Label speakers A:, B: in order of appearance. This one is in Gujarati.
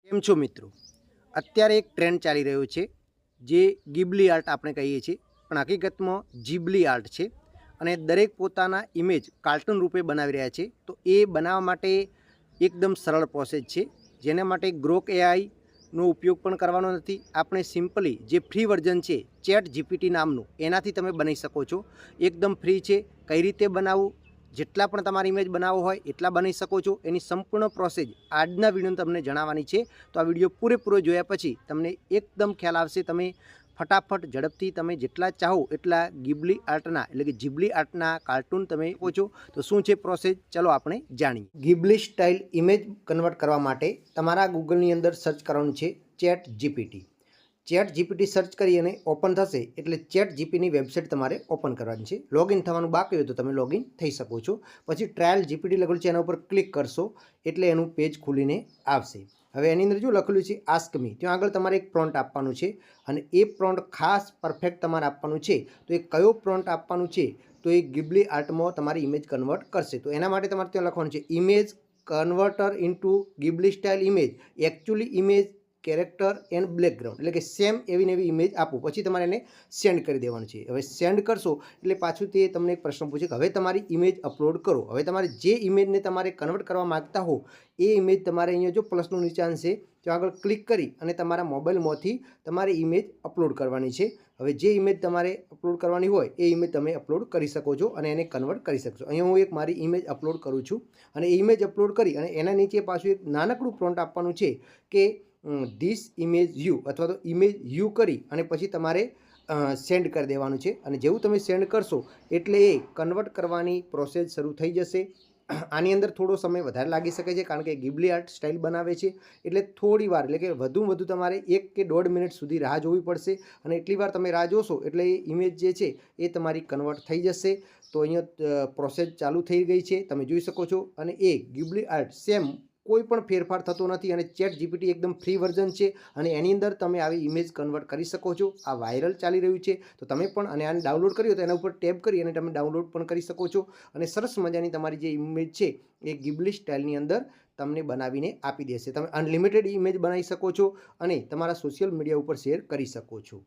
A: કેમ છો મિત્રો? અત્યારે એક ટ્રેન્ડ ચાલી રહ્યો છે જે ગિબલી આર્ટ આપણે કહીએ છીએ, પણ હકીકતમાં જીબલી આર્ટ છે અને દરેક પોતાના ઇમેજ કાર્ટૂન રૂપે બનાવી રહ્યા છે. તો એ બનાવવા માટે એકદમ સરળ પ્રોસેસ છે, જેના માટે ગ્રોક એઆઈનો ઉપયોગ પણ કરવાનો નથી. આપણે સિમ્પલી જે ફ્રી વર્ઝન છે ચેટ જીપીટી નામનું, એનાથી તમે બનાવી શકો છો. એકદમ ફ્રી છે. કઈ રીતે બનાવવું, જેટલા પણ તમારી ઇમેજ બનાવવો હોય એટલા બનાવી શકો છો. એની સંપૂર્ણ પ્રોસેસ આજના વિડીયો તમને જણાવવાની છે. તો આ વિડીયો પૂરેપૂરો જોયા પછી તમને એકદમ ખ્યાલ આવશે. તમે ફટાફટ ઝડપથી તમે જેટલા ચાહો એટલા ગિબલી આર્ટના એટલે કે જીબલી આર્ટના કાર્ટૂન તમે શકો છો. તો શું છે પ્રોસેસ, ચલો આપણે જાણીએ. ગિબલી સ્ટાઇલ ઇમેજ કન્વર્ટ કરવા માટે તમારા ગૂગલની અંદર સર્ચ કરવાનું છે chat GPT. Chat GPT search કરી અને ઓપન થશે એટલે ચેટ જીપીની વેબસાઇટ તમારે ઓપન કરવાની છે. લોગિન થવાનું બાકી હોય તો તમે લોગિન થઈ શકો છો. પછી ટ્રાયલ જીપીટી લખેલું છે એના ઉપર ક્લિક કરશો એટલે એનું પેજ ખુલીને આવશે. હવે એની અંદર જો લખેલું છે આસ્ક મી, ત્યાં આગળ તમારે એક પ્રોમ્પ્ટ આપવાનું છે અને એ પ્રોમ્પ્ટ ખાસ પરફેક્ટ તમારે આપવાનું છે. તો એ કયો પ્રોમ્પ્ટ આપવાનું છે, તો એ ગિબલી આર્ટમાં તમારી ઇમેજ કન્વર્ટ કરશે. તો એના માટે તમારે ત્યાં લખવાનું છે image converter into ગિબલી style image actually image character and background, એટલે કે સેમ એવી ને એવી ઇમેજ આપો. પછી તમારે એને સેન્ડ કરી દેવાનું છે. હવે સેન્ડ કરશો એટલે પાછું તે તમને એક પ્રશ્ન પૂછે કે હવે તમારી ઇમેજ અપલોડ કરો. હવે તમારે જે ઇમેજને તમારે કન્વર્ટ કરવા માગતા હો એ ઇમેજ તમારે અહીંયા જો પ્લસનું નિશાન છે ત્યાં આગળ ક્લિક કરી અને તમારા મોબાઈલમાંથી તમારે ઇમેજ અપલોડ કરવાની છે. હવે જે ઇમેજ તમારે અપલોડ કરવાની હોય એ ઇમેજ તમે અપલોડ કરી શકો છો અને એને કન્વર્ટ કરી શકશો. અહીંયા હું એક મારી ઇમેજ અપલોડ કરું છું અને એ ઇમેજ અપલોડ કરી અને એના નીચે પાછું એક નાનકડું પ્રોમ્પ્ટ આપવાનું છે કે ધીસ ઇમેજ યુ અથવા તો ઇમેજ યુ કરી અને પછી તમારે સેન્ડ કરી દેવાનું છે. અને જેવું તમે સેન્ડ કરશો એટલે એ કન્વર્ટ કરવાની પ્રોસેસ શરૂ થઈ જશે. આની અંદર થોડો સમય વધારે લાગી શકે છે કારણ કે ગિબલી આર્ટ સ્ટાઇલ બનાવે છે એટલે થોડી વાર, એટલે કે વધુમાં વધુ તમારે 1 કે 1.5 મિનિટ સુધી રાહ જોવી પડશે. અને એટલી વાર તમે રાહ જોશો એટલે એ ઇમેજ જે છે એ તમારી કન્વર્ટ થઈ જશે. તો અહીંયા પ્રોસેસ ચાલુ થઈ ગઈ છે, તમે જોઈ શકો છો. અને એ ગિબલી આર્ટ સેમ કોઈ પણ ફેરફાર થતો નથી અને ચેટ જીપીટી એકદમ ફ્રી વર્ઝન છે અને એની અંદર તમે આવી ઇમેજ કન્વર્ટ કરી શકો છો. આ વાયરલ ચાલી રહ્યું છે તો તમે પણ અને આને ડાઉનલોડ કર્યું તો એના ઉપર ટેપ કરી અને તમે ડાઉનલોડ પણ કરી શકો છો. અને સરસ મજાની તમારી જે ઇમેજ છે એ ગિબલી સ્ટાઇલની અંદર તમને બનાવીને આપી દેશે. તમે અનલિમિટેડ ઇમેજ બનાવી શકો છો અને તમારા સોશિયલ મીડિયા ઉપર શેર કરી શકો છો.